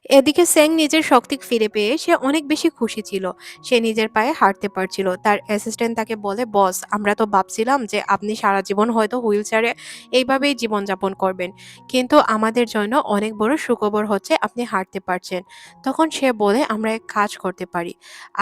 এদিকে সেং নিজের শক্তি ফিরে পেয়ে সে অনেক বেশি খুশি ছিল। সে নিজের পায়ে হাঁটতে পারছিল। তার অ্যাসিস্ট্যান্ট তাকে বলে, বস, আমরা তো ভাবছিলাম যে আপনি সারা জীবন হয়তো হুইল চেয়ারে এইভাবেই জীবনযাপন করবেন, কিন্তু আমাদের জন্য অনেক বড় সুখবর হচ্ছে আপনি হাঁটতে পারছেন। তখন সে বলে, আমরা এক কাজ করতে পারি,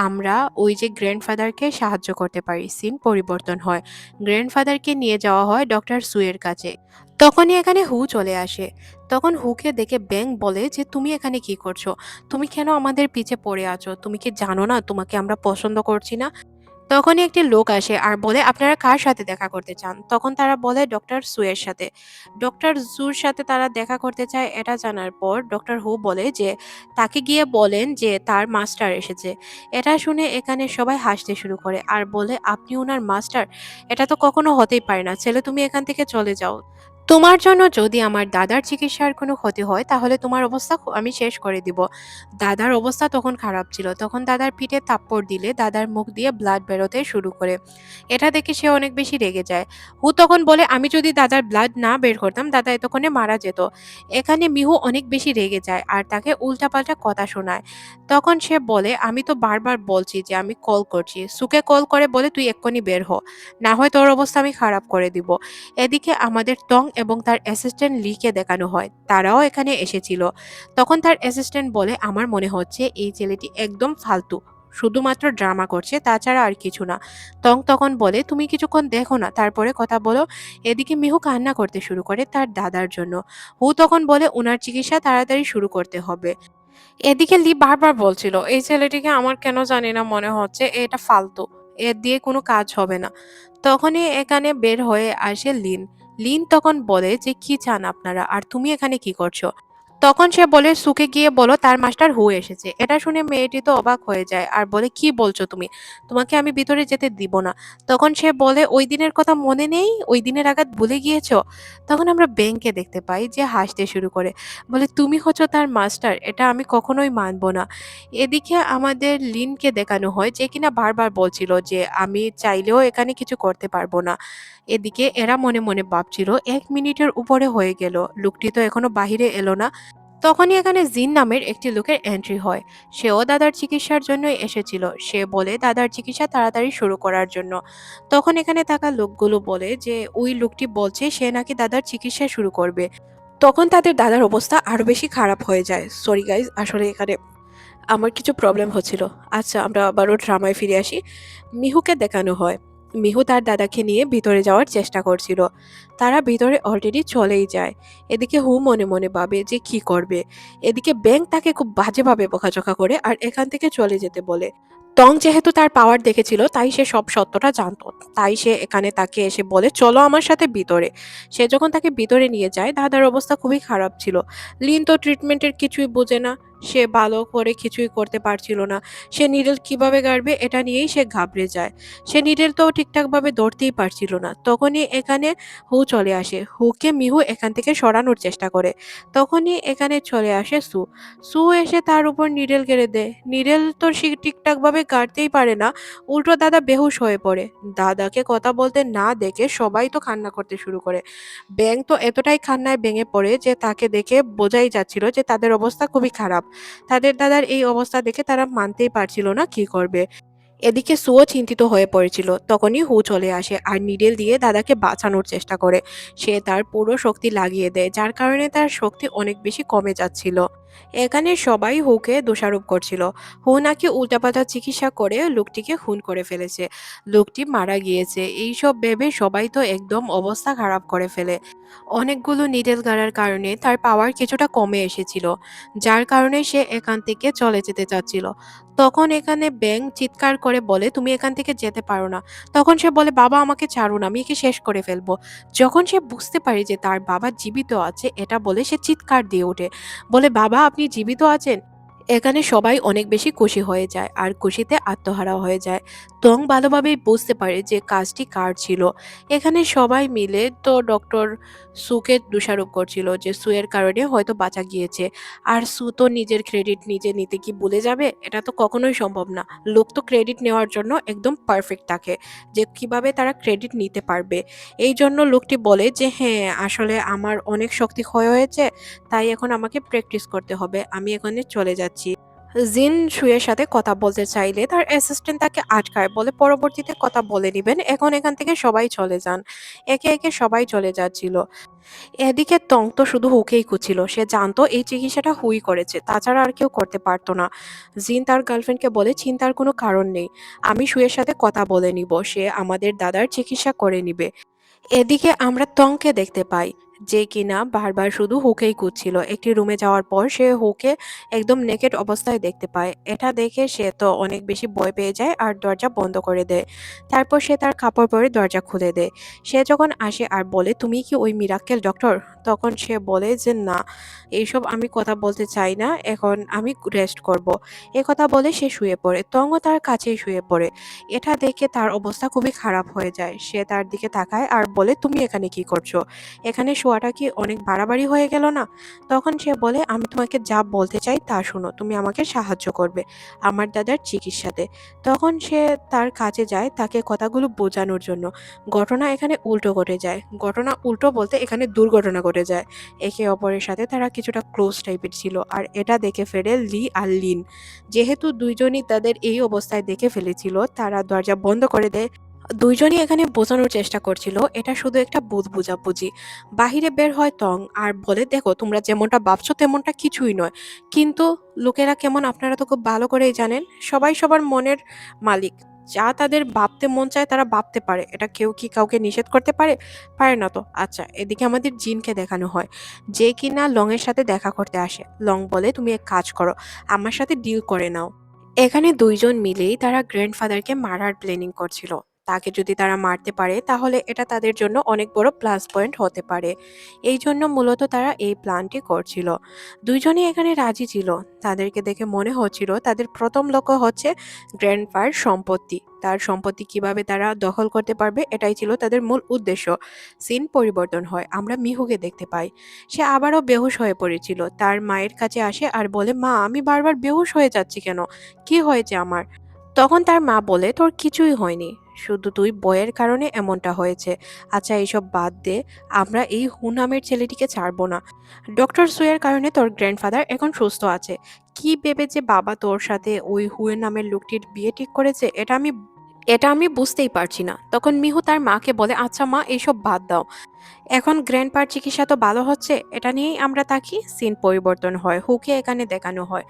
আমরা ওই যে গ্র্যান্ডফাদারকে সাহায্য করতে পারি। সিন পরিবর্তন হয়, গ্র্যান্ডফাদারকে নিয়ে যাওয়া হয় ডক্টর সুয়ের কাছে। তখনই এখানে হু চলে আসে। তখন হুকে দেখে ব্যাং বলে যে, তুমি এখানে কি করছো? তুমি কেন আমাদের পিছে পড়ে আছো? তুমি কি জানো না তোমাকে আমরা পছন্দ করছি না? তখনই একটি লোক আসে আর বলে, আপনারা কার সাথে দেখা করতে চান? তখন তারা বলে, ডক্টর সুয়ের সাথে। ডক্টর জুর সাথে তারা দেখা করতে চায়। এটা জানার পর ডক্টর হু বলে যে তাকে গিয়ে বলেন যে তার মাস্টার এসেছে। এটা শুনে এখানে সবাই হাসতে শুরু করে আর বলে, আপনি ওনার মাস্টার? এটা তো কখনো হতেই পারে না। ছেলে, তুমি এখান থেকে চলে যাও। তোমার জন্য যদি আমার দাদার চিকিৎসার কোনো ক্ষতি হয় তাহলে তোমার অবস্থা আমি শেষ করে দিব। দাদার অবস্থা তখন খারাপ ছিল। তখন দাদার পিঠে থাপ্পড় দিলে দাদার মুখ দিয়ে ব্লাড বেরোতে শুরু করে। এটা দেখে সে অনেক বেশি রেগে যায়। হু তখন বলে, আমি যদি দাদার ব্লাড না বের করতাম দাদা এতক্ষণে মারা যেত। এখানে মিহু অনেক বেশি রেগে যায় আর তাকে উল্টাপাল্টা কথা শোনায়। তখন সে বলে, আমি তো বারবার বলছি যে আমি কল করছি। সুকে কল করে বলে, তুই এক্ষুনি বের হ, না হয় তোর অবস্থা আমি খারাপ করে দিব। এদিকে আমাদের টং এবং তার অ্যাসিস্ট্যান্ট লিকে দেখানো হয়, তারাও এখানে এসেছিল। তখন তার অ্যাসিস্ট্যান্ট বলে, আমার মনে হচ্ছে এই ছেলেটি একদম ফালতু, শুধুমাত্র ড্রামা করছে, তাছাড়া আর কিছু না। টং তখন বলে, তুমি কিছুক্ষণ দেখো না, তারপরে কথা বলো। এদিকে মিহু কান্না করতে শুরু করে তার দাদার জন্য। হু তখন বলে, ওনার চিকিৎসা তাড়াতাড়ি শুরু করতে হবে। এদিকে লি বারবার বলছিল, এই ছেলেটিকে আমার কেন জানি না মনে হচ্ছে এটা ফালতু, এর দিয়ে কোনো কাজ হবে না। তখনই এখানে বের হয়ে আসে লিন। লিন তখন বলে যে, কি চান আপনারা, আর তুমি এখানে কি করছো? তখন সে বলে, সুকে গিয়ে বলো তার মাস্টার হু এসেছে। এটা শুনে মেয়েটি তো অবাক হয়ে যায় আর বলে, কি বলছো তুমি? তোমাকে আমি ভিতরে যেতে দিব না। তখন সে বলে, ওই দিনের কথা মনে নেই? ওই দিনের আঘাত ভুলে গিয়েছো? তখন আমরা ব্যাংকে দেখতে পাই যে হাসতে শুরু করে, বলে, তুমি হচ্ছ তার মাস্টার? এটা আমি কখনোই মানব না। এদিকে আমাদের লিনকে দেখানো হয় যে কিনা বারবার বলছিল যে আমি চাইলেও এখানে কিছু করতে পারবো না। এদিকে এরা মনে মনে ভাবছিল, 1 মিনিটের উপরে হয়ে গেল, লোকটি তো এখনো বাহিরে এলো না। তখনই এখানে জিন নামের একটি লোকের এন্ট্রি হয়। সেও দাদার চিকিৎসার জন্যই এসেছিল। সে বলে দাদার চিকিৎসা তাড়াতাড়ি শুরু করার জন্য। তখন এখানে থাকা লোকগুলো বলে যে ওই লোকটি বলছে সে নাকি দাদার চিকিৎসা শুরু করবে। তখন তাদের দাদার অবস্থা আরো বেশি খারাপ হয়ে যায়। সরি গাইজ, আসলে এখানে আমার কিছু প্রবলেম হচ্ছিল। আচ্ছা, আমরা আবারও ড্রামায় ফিরে আসি। মিহুকে দেখানো হয় মিহু তার দাদাকে নিয়ে ভিতরে যাওয়ার চেষ্টা করছিল। তারা ভিতরে অলরেডি চলেই যায়। এদিকে হু মনে মনে ভাবে যে কি করবে। এদিকে ব্যাং তাকে খুব বাজেভাবে বকাঝকা করে আর এখান থেকে চলে যেতে বলে। টং যেহেতু তার পাওয়ার দেখেছিল তাই সে সব সত্যটা জানতো। তাই সে এখানে তাকে এসে বলে, চলো আমার সাথে ভিতরে। সে যখন তাকে ভিতরে নিয়ে যায় দাদার অবস্থা খুবই খারাপ ছিল। লিন তো ট্রিটমেন্টের কিছুই বোঝে না। সে ভালো করে কিছুই করতে পারছিল না। সে নিডল কিভাবে গাড়বে এটা নিয়েই সে ঘাবড়ে যায়। সে নিডল তো ঠিকঠাকভাবে ধরতেই পারছিল না। তখনই এখানে হু চলে আসে। হুকে মিহু এখান থেকে সরানোর চেষ্টা করে। তখনই এখানে চলে আসে সু। সু এসে তার উপর নিডল গেড়ে দেয়। নিডল তো সে ঠিকঠাকভাবে গাড়তেই পারে না। উল্টো দাদা বেহুশ হয়ে পড়ে। দাদাকে কথা বলতে না দেখে সবাই তো কান্না করতে শুরু করে। ব্যাং তো এতটাই কান্নায় ভেঙে পড়ে যে তাকে দেখে বোঝাই যাচ্ছিল যে তাদের অবস্থা খুবই খারাপ। তাদের দাদার এই অবস্থা দেখে তারা মানতেই পারছিল না কি করবে। এদিকে সুও চিন্তিত হয়ে পড়েছিল। তখনই হু চলে আসে আর নিডেল দিয়ে দাদাকে বাঁচানোর চেষ্টা করে। সে তার পুরো শক্তি লাগিয়ে দেয়, যার কারণে তার শক্তি অনেক বেশি কমে যাচ্ছিল। এখানে সবাই হুকে দোষারোপ করছিল। হু নাকি উল্টাপাল্টা চিকিৎসা করে লোকটিকে খুন করে ফেলেছে, লোকটি মারা গিয়েছে। এইসব ভেবে সবাই তো একদম অবস্থা খারাপ করে ফেলে। অনেকগুলো নিডেল গাড়ার কারণে তার পাওয়ার কিছুটা কমে এসেছিল, যার কারণে সে এখান থেকে চলে যেতে চাচ্ছিল। তখন এখানে ব্যাং চিৎকার করে বলে, তুমি এখান থেকে যেতে পারো না। তখন সে বলে, বাবা আমাকে ছাড়ুন, আমি একে শেষ করে ফেলবো। যখন সে বুঝতে পারে যে তার বাবা জীবিত আছে এটা বলে সে চিৎকার দিয়ে ওঠে, বলে, বাবা আপনি জীবিত আছেন? এখানে সবাই অনেক বেশি খুশি হয়ে যায় আর খুশিতে আত্মহারা হয়ে যায়। তং ভালোভাবেই বুঝতে পারে যে কাজটি কার ছিল। এখানে সবাই মিলে তো ডক্টর সুকে দোষারোপ করছিল যে সুয়ের কারণে হয়তো বাঁচা গিয়েছে। আর সু তো নিজের ক্রেডিট নিজে নিতে কি ভুলে যাবে? এটা তো কখনোই সম্ভব না। লোক তো ক্রেডিট নেওয়ার জন্য একদম পারফেক্ট থাকে, যে কিভাবে তারা ক্রেডিট নিতে পারবে। এই জন্য লোকটি বলে যে হ্যাঁ, আসলে আমার অনেক শক্তি ক্ষয় হয়েছে, তাই এখন আমাকে প্র্যাকটিস করতে হবে। আমি এখানে চলে যাচ্ছি। জিন শুয়ের সাথে কথা বলতে চাইলে তার অ্যাসিস্ট্যান্ট তাকে আটকায়, বলে পরবর্তীতে কথা বলে নিবেন, এখন এখান থেকে সবাই চলে যান। একে একে সবাই চলে যাচ্ছিল। এদিকে তং তো শুধু হুকেই খুঁজছিল। সে জানতো এই চিকিৎসাটা হুই করেছে, তাছাড়া আর কেউ করতে পারতো না। জিন তার গার্লফ্রেন্ডকে বলে চিন্তার কোনো কারণ নেই, আমি শুয়ের সাথে কথা বলে নিব, সে আমাদের দাদার চিকিৎসা করে নিবে। এদিকে আমরা টংকে দেখতে পাই, যে কিনা বারবার শুধু হুকেই খুঁজছিল। একটি রুমে যাওয়ার পর সে হুকে একদম নেকেড অবস্থায় দেখতে পায়। এটা দেখে সে তো অনেক বেশি ভয় পেয়ে যায় আর দরজা বন্ধ করে দেয়। তারপর সে তার কাপড় পরে দরজা খুলে দেয়। সে যখন আসে আর বলে তুমি কি ওই মিরাক্কেল ডক্টর, তখন সে বলে যে না, এইসব আমি কথা বলতে চাই না, এখন আমি রেস্ট করব। এ কথা বলে সে শুয়ে পড়ে। টংও তার কাছেই শুয়ে পড়ে। এটা দেখে তার অবস্থা খুবই খারাপ হয়ে যায়। সে তার দিকে তাকায় আর বলে তুমি এখানে কি করছো? এখানে শোয়াটা কি অনেক বাড়াবাড়ি হয়ে গেল না? তখন সে বলে আমি তোমাকে যা বলতে চাই তা শোনো, তুমি আমাকে সাহায্য করবে আমার দাদার চিকিৎসাতে। তখন সে তার কাছে যায় তাকে কথাগুলো বোঝানোর জন্য। ঘটনা এখানে উল্টো ঘটে যায়। ঘটনা উল্টো বলতে এখানে দুর্ঘটনা ঘটে যায়। একে অপরের সাথে তারা কিছুটা ক্লোজ টাইপের ছিল আর এটা দেখে ফেলে লি আর লিন। যেহেতু দুইজনই তাদের এই অবস্থায় দেখে ফেলেছিল, তারা দরজা বন্ধ করে দেয়। দুইজনই এখানে বোঝানোর চেষ্টা করছিল এটা শুধু একটা ভুল বোঝাবুঝি। বাহিরে বের হয় তং আর বলে দেখো তোমরা যেমনটা ভাবছো তেমনটা কিছুই নয়। কিন্তু লোকেরা কেমন আপনারা তো খুব ভালো করেই জানেন, সবাই সবার মনের মালিক। যা তাদের ভাবতে মন চায় তারা ভাবতে পারে, এটা কেউ কি কাউকে নিষেধ করতে পারে? পারে না তো। আচ্ছা, এদিকে আমাদের জিনকে দেখানো হয়, যে কিনা লং এর সাথে দেখা করতে আসে। লং বলে তুমি এক কাজ করো, আমার সাথে ডিল করে নাও। এখানে দুইজন মিলেই তারা গ্র্যান্ডফাদারকে মারার প্ল্যানিং করছিল। তাকে যদি তারা মারতে পারে তাহলে এটা তাদের জন্য অনেক বড় প্লাস পয়েন্ট হতে পারে। এই জন্য মূলত তারা এই প্ল্যানটি করছিল। দুইজনই এখানে রাজি ছিল। তাদেরকে দেখে মনে হচ্ছিল তাদের প্রথম লক্ষ্য হচ্ছে গ্র্যান্ডপার সম্পত্তি। তার সম্পত্তি কিভাবে তারা দখল করতে পারবে এটাই ছিল তাদের মূল উদ্দেশ্য। সিন পরিবর্তন হয়, আমরা মিহুকে দেখতে পাই। সে আবারও বেহুশ হয়ে পড়েছিল। তার মায়ের কাছে আসে আর বলে মা, আমি বারবার বেহুশ হয়ে যাচ্ছি কেন, কি হয়েছে আমার? তখন তার মা বলে তোর কিছুই হয়নি, শুধু তুই বইয়ের কারণে এমনটা হয়েছে। আচ্ছা এইসব বাদ দে, আমরা এই হু নামের ছেলেটিকে ছাড়বো না। ডক্টর সুয়ের কারণে তোর গ্র্যান্ডফাদার এখন সুস্থ আছে। কি ভেবে যে বাবা তোর সাথে ওই হুয়ের নামের লোকটির বিয়ে ঠিক করেছে এটা আমি বুঝতেই পারছি না। তখন মিহু তার মাকে বলে আচ্ছা মা, এইসব বাদ দাও, এখন গ্র্যান্ডপার চিকিৎসা তো ভালো হচ্ছে, এটা নিয়েই আমরা থাকি। সিন পরিবর্তন হয়, হুকে এখানে দেখানো হয়।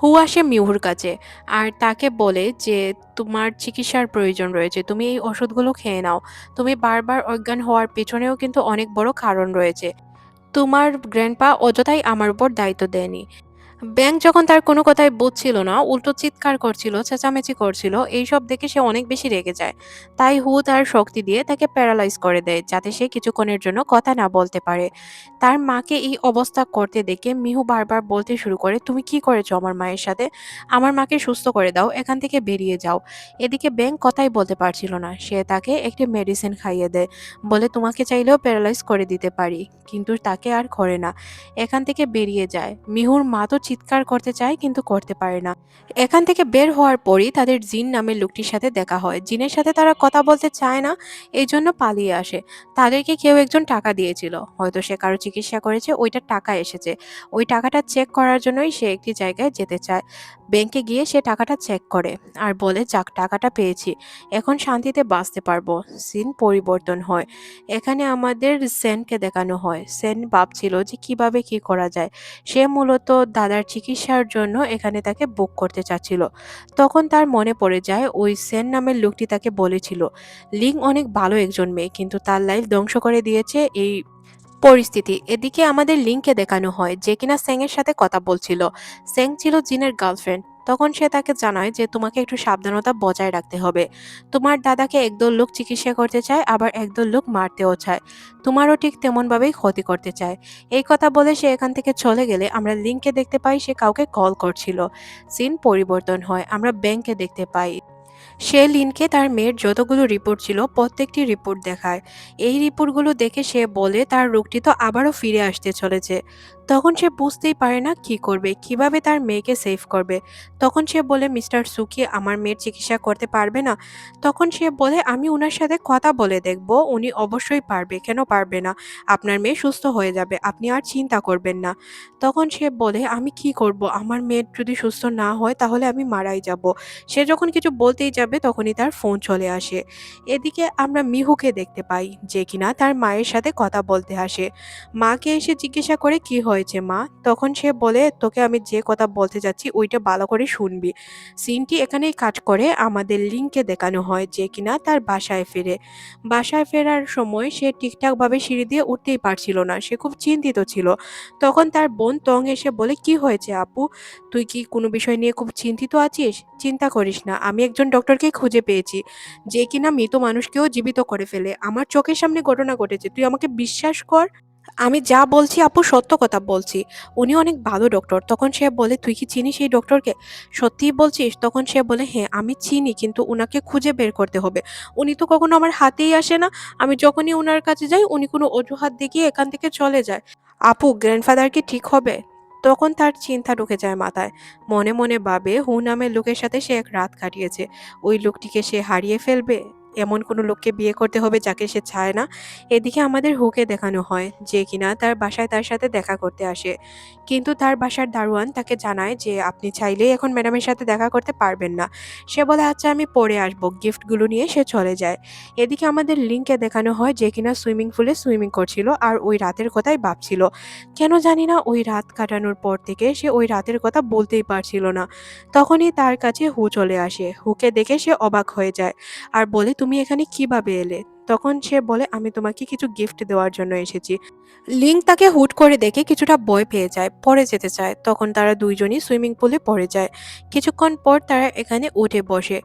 হু আসে মিহুর কাছে আর তাকে বলে যে তোমার চিকিৎসার প্রয়োজন রয়েছে, তুমি এই ওষুধগুলো খেয়ে নাও। তুমি বারবার অজ্ঞান হওয়ার পেছনেও কিন্তু অনেক বড় কারণ রয়েছে। তোমার গ্র্যান্ডপা অযথাই আমার উপর দায়িত্ব দেয়নি। ব্যাঙ যখন তার কোনো কথাই বুঝছিল না, উল্টো চিৎকার করছিল, চেঁচামেচি করছিল, এইসব দেখে সে অনেক বেশি রেগে যায়। তাই হু তার শক্তি দিয়ে তাকে প্যারালাইজ করে দেয়, যাতে সে কিছুক্ষণের জন্য কথা না বলতে পারে। তার মাকে এই অবস্থা করতে দেখে মিহু বারবার বলতে শুরু করে তুমি কি করেছো আমার মায়ের সাথে? আমার মাকে সুস্থ করে দাও, এখান থেকে বেরিয়ে যাও। এদিকে ব্যাঙ কথাই বলতে পারছিল না। সে তাকে একটি মেডিসিন খাইয়ে দেয়, বলে তোমাকে চাইলেও প্যারালাইজ করে দিতে পারি, কিন্তু তাকে আর করে না। এখান থেকে বেরিয়ে যায়। মিহুর মা তো চিৎকার করতে চায় কিন্তু করতে পারে না। এখান থেকে বের হওয়ার পরই তাদের জিন নামের লোকটির সাথে দেখা হয়। জিনের সাথে তারা কথা বলতে চায় না, এই জন্য পালিয়ে আসে। তাদেরকে কেউ একজন টাকা দিয়েছিল, হয়তো সে কারো চিকিৎসা করেছে, ওইটার টাকা এসেছে। ওই টাকাটা চেক করার জন্যই সে একটি জায়গায় যেতে চায়। ব্যাংকে গিয়ে সে টাকাটা চেক করে আর বলে যাক, টাকাটা পেয়েছি, এখন শান্তিতে বাঁচতে পারবো। সিন পরিবর্তন হয়। এখানে আমাদের সেনকে দেখানো হয়। সেন ভাবছিল যে কিভাবে কি করা যায়। সে মূলত দাদার চিকিৎসার জন্য এখানে তাকে বুক করতে চাচ্ছিল। তখন তার মনে পড়ে যায় ওই সেন নামের লোকটি তাকে বলেছিল লিং অনেক ভালো একজন মেয়ে, কিন্তু তার লাইফ ধ্বংস করে দিয়েছে এই পরিস্থিতি এদিকে আমাদের লিংকে দেখানো হয় যে কিনা সেং এর সাথে কথা বলছিল। সেং ছিল জিনের গার্লফ্রেন্ড। তখন সে তাকে জানায় যে তোমাকে একটু সাবধানতা বজায় রাখতে হবে। তোমার দাদাকে একদল লোক চিকিৎসা করতে চায়, আবার একদল লোক মারতেও চায়। তোমারও ঠিক তেমন ভাবেই ক্ষতি করতে চায়। এই কথা বলে সে এখান থেকে চলে গেলে আমরা লিংকে দেখতে পাই সে কাউকে কল করছিল। সিন পরিবর্তন হয়, আমরা ব্যাংকে দেখতে পাই সে লিনকে তার মেয়ের যতগুলো রিপোর্ট ছিল প্রত্যেকটি রিপোর্ট দেখায়। এই রিপোর্টগুলো দেখে সে বলে তার রোগটি তো আবারও ফিরে আসতে চলেছে। তখন সে বুঝতেই পারে না কি করবে, কিভাবে তার মেয়েকে সেভ করবে। তখন সে বলে মিস্টার সুকি আমার মেয়ের চিকিৎসা করতে পারবে না? তখন সে বলে আমি উনার সাথে কথা বলে দেখব, উনি অবশ্যই পারবে, কেন পারবে না? আপনার মেয়ে সুস্থ হয়ে যাবে, আপনি আর চিন্তা করবেন না। তখন সে বলে আমি কি করব, আমার মেয়ের যদি সুস্থ না হয় তাহলে আমি মারাই যাব। সে যখন কিছু বলতেই যাবে তখনই তার ফোন চলে আসে। এদিকে আমরা মিহুকে দেখতে পাই যে কিনা তার মায়ের সাথে কথা বলতে আসে। মাকে এসে জিজ্ঞাসা করে কি হয়েছে মা? তখন সে বলে তোকে আমি যে কথা বলতে যাচ্ছি ওইটা ভালো করে শুনবি। সিনটি এখানেই কাট করে আমাদের লিংকে দেখানো হয় যে কিনা তার বাসায় ফেরে। বাসায় ফেরার সময় সে ঠিকঠাকভাবে সিঁড়ি দিয়ে উঠতেই পারছিল না, সে খুব চিন্তিত ছিল। তখন তার বোন তং এসে বলে কি হয়েছে আপু, তুই কি কোনো বিষয় নিয়ে খুব চিন্তিত আছিস? চিন্তা করিস না, আমি একজন ডক্টরকে খুঁজে পেয়েছি যে কিনা মৃত মানুষকেও জীবিত করে ফেলে। আমার চোখের সামনে ঘটনা ঘটেছে, তুই আমাকে বিশ্বাস কর। আমি যা বলছি আপু সত্য কথা বলছি। উনি অনেক ভালো ডক্টর। তখন সে বলে তুই কি চিনিস এই ডক্টরকে? সত্যিই বলছিস? তখন সে বলে হ্যাঁ আমি চিনি, কিন্তু উনাকে খুঁজে বের করতে হবে। উনি তো কখনো আমার হাতেই আসে না। আমি যখনই উনার কাছে যাই উনি কোনো অজুহাত দেখিয়ে এখান থেকে চলে যায়। আপু গ্র্যান্ডফাদার কি ঠিক হবে? তখন তার চিন্তা ঢুকে যায় মাথায়। মনে মনে ভাবে হু নামের লোকের সাথে সে এক রাত কাটিয়েছে। ওই লোকটিকে সে হারিয়ে ফেলবে। এমন কোনো লোককে বিয়ে করতে হবে যাকে সে চায় না। এদিকে আমাদের হুকে দেখানো হয় যে কিনা তার বাসায় তার সাথে দেখা করতে আসে। কিন্তু তার বাসার দারোয়ান তাকে জানায় যে আপনি চাইলেই এখন ম্যাডামের সাথে দেখা করতে পারবেন না। সে বলে আচ্ছা আমি পরে আসবো, গিফটগুলো নিয়ে সে চলে যায়। এদিকে আমাদের লিংকে দেখানো হয় যে কিনা সুইমিং পুলে সুইমিং করছিল আর ওই রাতের কথাই ভাবছিল। কেন জানি না ওই রাত কাটানোর পর থেকে সে ওই রাতের কথা বলতেই পারছিল না। তখনই তার কাছে হু চলে আসে। হুকে দেখে সে অবাক হয়ে যায় আর বলে তুমি এখানে কিভাবে এলে? তখন সে বলে আমি তোমাকে কিছু গিফট দেওয়ার জন্য এসেছি। লিং তাকে হুট করে দেখে কিছুটা ভয় পেয়ে যায়, পড়ে যেতে চায়। তখন তারা দুইজনই সুইমিং পুলে পড়ে যায়। কিছুক্ষণ পর তারা এখানে উঠে বসে।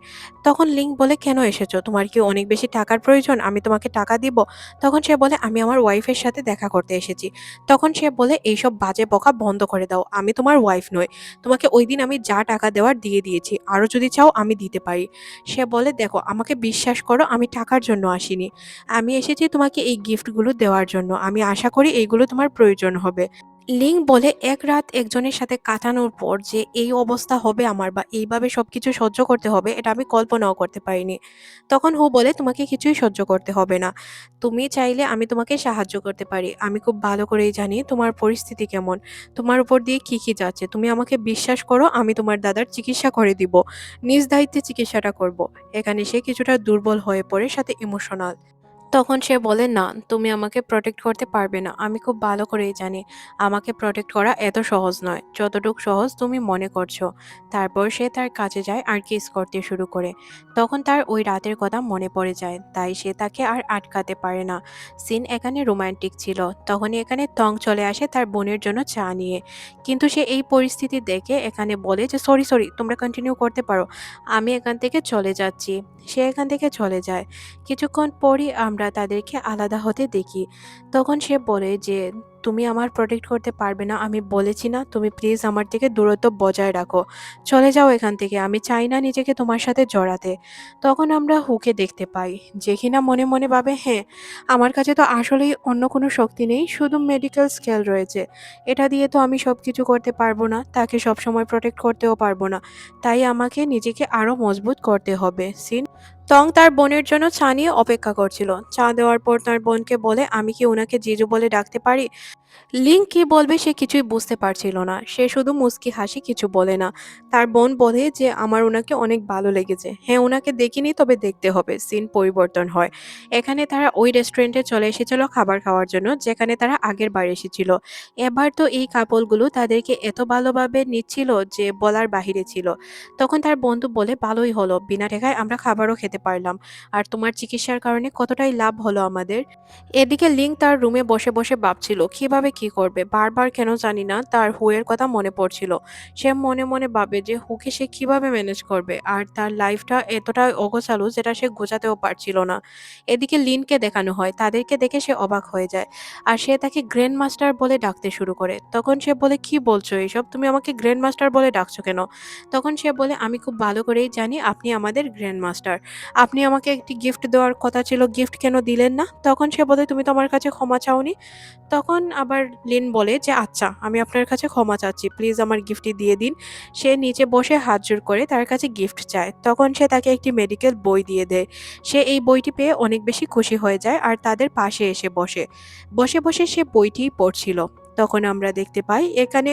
তখন লিং বলে কেন এসেছো, তোমার কি অনেক বেশি টাকার প্রয়োজন, আমি তোমাকে টাকা দিব? তখন সে বলে আমি আমার ওয়াইফের সাথে দেখা করতে এসেছি। তখন সে বলে এইসব বাজে বকা বন্ধ করে দাও, আমি তোমার ওয়াইফ নই। তোমাকে ওই দিন আমি যা টাকা দেওয়ার দিয়ে দিয়েছি, আরো যদি চাও আমি দিতে পারি। সে বলে দেখো আমাকে বিশ্বাস করো, আমি টাকার জন্য আসিনি। আমি এসেছি তোমাকে এই গিফটগুলো দেওয়ার জন্য। আমি আশা করি এইগুলো তোমার প্রয়োজন হবে। লিং বলে এক রাত একজনের সাথে কাটানোর পর যে এই অবস্থা হবে আমার বা এইভাবে সবকিছু সহ্য করতে হবে এটা আমি কল্পনাও করতে পারিনি। তখন হু বলে তোমাকে কিছুই সহ্য করতে হবে না। তুমি চাইলে আমি তোমাকে সাহায্য করতে পারি। আমি খুব ভালো করেই জানি তোমার পরিস্থিতি কেমন, তোমার উপর দিয়ে কি কি যাচ্ছে। তুমি আমাকে বিশ্বাস করো, আমি তোমার দাদার চিকিৎসা করে দিব। নিজ দায়িত্বে চিকিৎসাটা করব। এখানে সে কিছুটা দুর্বল হয়ে পড়ে, সাথে ইমোশনাল। তখন সে বলে না, তুমি আমাকে প্রটেক্ট করতে পারবে না। আমি খুব ভালো করেই জানি আমাকে প্রটেক্ট করা এত সহজ নয় যতটুকু সহজ তুমি মনে করছো। তারপর সে তার কাছে যায় আর কিস করতে শুরু করে। তখন তার ওই রাতের কথা মনে পড়ে যায়, তাই সে তাকে আর আটকাতে পারে না। সিন এখানে রোমান্টিক ছিল। তখনই এখানে তং চলে আসে তার বোনের জন্য চা নিয়ে। কিন্তু সে এই পরিস্থিতি দেখে এখানে বলে যে সরি সরি, তোমরা কন্টিনিউ করতে পারো, আমি এখান থেকে চলে যাচ্ছি। সে এখান থেকে চলে যায়। কিছুক্ষণ পরই আমরা তাদেরকে আলাদা হতে দেখি। তখন সে বলে যে তুমি আমার প্রটেক্ট করতে পারবে না, আমি বলেছি না, তুমি প্লিজ আমার থেকে দূরত্ব বজায় রাখো। চলে যাও এখান থেকে, আমি চাই না নিজেকে তোমার সাথে জড়াতে। তখন আমরা হুকে দেখতে পাই যে কিনা মনে মনে ভাবে হ্যাঁ, আমার কাছে তো আসলেই অন্য কোনো শক্তি নেই, শুধু মেডিকেল স্কেল রয়েছে। এটা দিয়ে তো আমি সবকিছু করতে পারবো না, তাকে সবসময় প্রটেক্ট করতেও পারবো না। তাই আমাকে নিজেকে আরো মজবুত করতে হবে। তং তার বোনের জন্য চা নিয়ে অপেক্ষা করছিল। চা দেওয়ার পর তার বোনকে বলে আমি কি ওনাকে জিজু বলে ডাকতে পারি? লিং কি বলবে সে কিছুই বুঝতে পারছিল না। সে শুধু মুচকি হাসি, কিছু বলে না। তার বোন বলে যে আমার ওনাকে অনেক ভালো লেগেছে। হ্যাঁ ওনাকে দেখিনি, তবে দেখতে হবে। সিন পরিবর্তন হয়। এখানে তারা ওই রেস্টুরেন্টে চলে এসেছিল খাবার খাওয়ার জন্য যেখানে তারা আগের বার এসেছিল। এবার তো এই কাপলগুলো তাদেরকে এত ভালোভাবে নিচ্ছিল যে বলার বাহিরে ছিল। তখন তার বন্ধু বলে ভালোই হলো, বিনা টাকায় আমরা খাবারও খেতে পারলাম। আর তোমার চিকিৎসার কারণে কতটাই লাভ হলো আমাদের। এদিকে লিং তার রুমে বসে বসে ভাবছিল কিভাবে কি করবে। বারবার কেন জানি না তার হুয়ের কথা মনে পড়ছিল। সে মনে মনে ভাবে যে হুকে সে কিভাবে ম্যানেজ করবে, আর তার লাইফটা এতটাই অগোছালো যেটা সে গোছাতেও পারছিল না। এদিকে লিনকে দেখানো হয়, তাদেরকে দেখে সে অবাক হয়ে যায়। আর সে তাকে গ্র্যান্ড মাস্টার বলে ডাকতে শুরু করে। তখন সে বলে, কি বলছো এসব, তুমি আমাকে গ্র্যান্ড মাস্টার বলে ডাকছো কেন? তখন সে বলে, আমি খুব ভালো করেই জানি আপনি আমাদের গ্র্যান্ড মাস্টার। আপনি আমাকে একটি গিফট দেওয়ার কথা ছিল, গিফট কেন দিলেন না? তখন সে বলে, তুমি তো আমার কাছে ক্ষমা চাওনি। তখন আবার লিন বলে যে, আচ্ছা আমি আপনার কাছে ক্ষমা চাচ্ছি, প্লিজ আমার গিফটটি দিয়ে দিন। সে নিচে বসে হাত জোড় করে তার কাছে গিফট চায়। তখন সে তাকে একটি মেডিকেল বই দিয়ে দেয়। সে এই বইটি পেয়ে অনেক বেশি খুশি হয়ে যায় আর তাদের পাশে এসে বসে। বসে বসে সে বইটিই পড়ছিল। তখন আমরা দেখতে পাই এখানে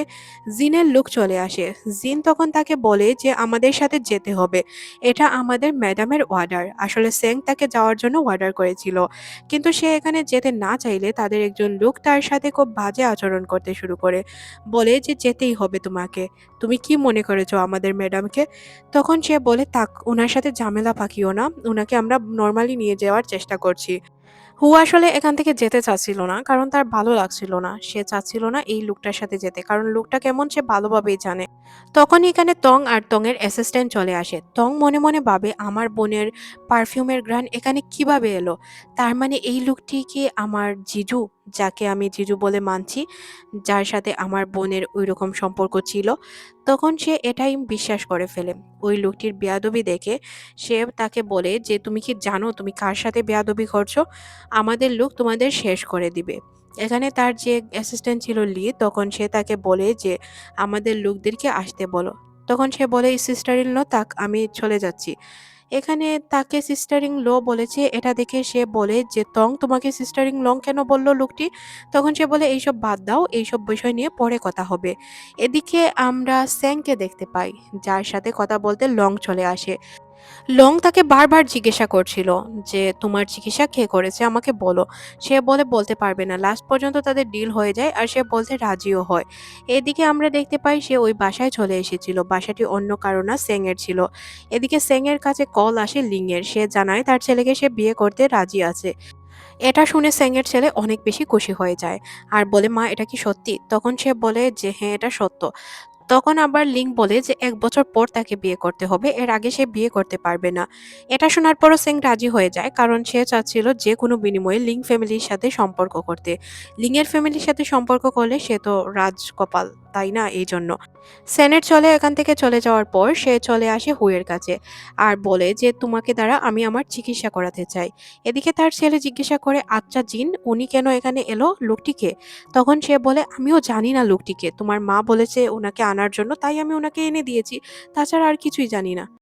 জিনের লোক চলে আসে। জিন তখন তাকে বলে যে আমাদের সাথে যেতে হবে, এটা আমাদের ম্যাডামের অর্ডার। আসলে সেং তাকে যাওয়ার জন্য অর্ডার করেছিল, কিন্তু সে এখানে যেতে না চাইলে তাদের একজন লোক তার সাথে খুব বাজে আচরণ করতে শুরু করে। বলে যে যেতেই হবে তোমাকে, তুমি কি মনে করেছো আমাদের ম্যাডামকে? তখন সে বলে, তাক ওনার সাথে ঝামেলা পাকিও না, ওনাকে আমরা নর্মালি নিয়ে যাওয়ার চেষ্টা করছি। হু আসলে এখান থেকে যেতে চাচ্ছিল না, কারণ তার ভালো লাগছিল না। সে চাচ্ছিল না এই লোকটার সাথে যেতে, কারণ লোকটা কেমন সে ভালোভাবেই জানে। তখনই এখানে টং আর টং এর অ্যাসিস্ট্যান্ট চলে আসে। টং মনে মনে ভাবে, আমার বোনের পারফিউমের ঘ্রাণ এখানে কিভাবে এলো? তার মানে এই লোকটি কি আমার জিজু, যাকে আমি জিজু বলে মানছি, যার সাথে আমার বোনের ওইরকম সম্পর্ক ছিল। তখন সে এটাই বিশ্বাস করে ফেলে। ওই লোকটির বেয়াদবি দেখে সে তাকে বলে যে, তুমি কি জানো তুমি কার সাথে বেয়াদবি করছো? আমাদের লোক তোমাদের শেষ করে দিবে। এখানে তার যে অ্যাসিস্ট্যান্ট ছিল লি, তখন সে তাকে বলে যে আমাদের লোকদেরকে আসতে বলো। তখন সে বলে, সিস্টার ইন ল, তাক আমি চলে যাচ্ছি। এখানে তাকে সিস্টার ইন ল বলেছে, এটা দেখে সে বলে যে, তং তোমাকে সিস্টার ইন লং কেন বললো লোকটি? তখন সে বলে, এইসব বাদ দাও, এইসব বিষয় নিয়ে পরে কথা হবে। এদিকে আমরা স্যাংকে দেখতে পাই, যার সাথে কথা বলতে লং চলে আসে। লং তাকে বারবার জিজ্ঞাসা করছিল যে তোমার চিকিৎসা কে করেছে আমাকে বলো। সে বলে বলতে পারবে না। লাস্ট পর্যন্ত তাদের ডিল হয়ে যায় আর সে বলতে রাজিও হয়। এদিকে আমরা দেখতে পাই সে ওই বাসায় চলে এসেছিল। বাসাটি অন্য কারো না, সেং এর ছিল। এদিকে সেং এর কাছে কল আসে লিং এর। সে জানায় তার ছেলেকে সে বিয়ে করতে রাজি আছে। এটা শুনে সেং এর ছেলে অনেক বেশি খুশি হয়ে যায় আর বলে, মা এটা কি সত্যি? তখন সে বলে যে হ্যাঁ এটা সত্য। তখন আবার লিং বলে যে ১ বছর পর তাকে বিয়ে করতে হবে, এর আগে সে বিয়ে করতে পারবে না। এটা শোনার পরও সেং রাজি হয়ে যায়, কারণ সে চাচ্ছিল যে কোনো বিনিময়ে লিং ফ্যামিলির সাথে সম্পর্ক করতে। লিং এর ফ্যামিলির সাথে সম্পর্ক করলে সে তো রাজকপাল, তাই না? এই জন্য সেনের চলে এখান থেকে চলে যাওয়ার পর সে চলে আসে হুয়ের কাছে আর বলে যে তোমাকে দ্বারা আমি আমার চিকিৎসা করাতে চাই। এদিকে তার ছেলে জিজ্ঞাসা করে, আচ্ছা জিন, উনি কেন এখানে এলো, লোকটিকে? তখন সে বলে, আমিও জানি না লোকটিকে, তোমার মা বলেছে ওনাকে আনার জন্য, তাই আমি ওনাকে এনে দিয়েছি, তাছাড়া আর কিছুই জানি না।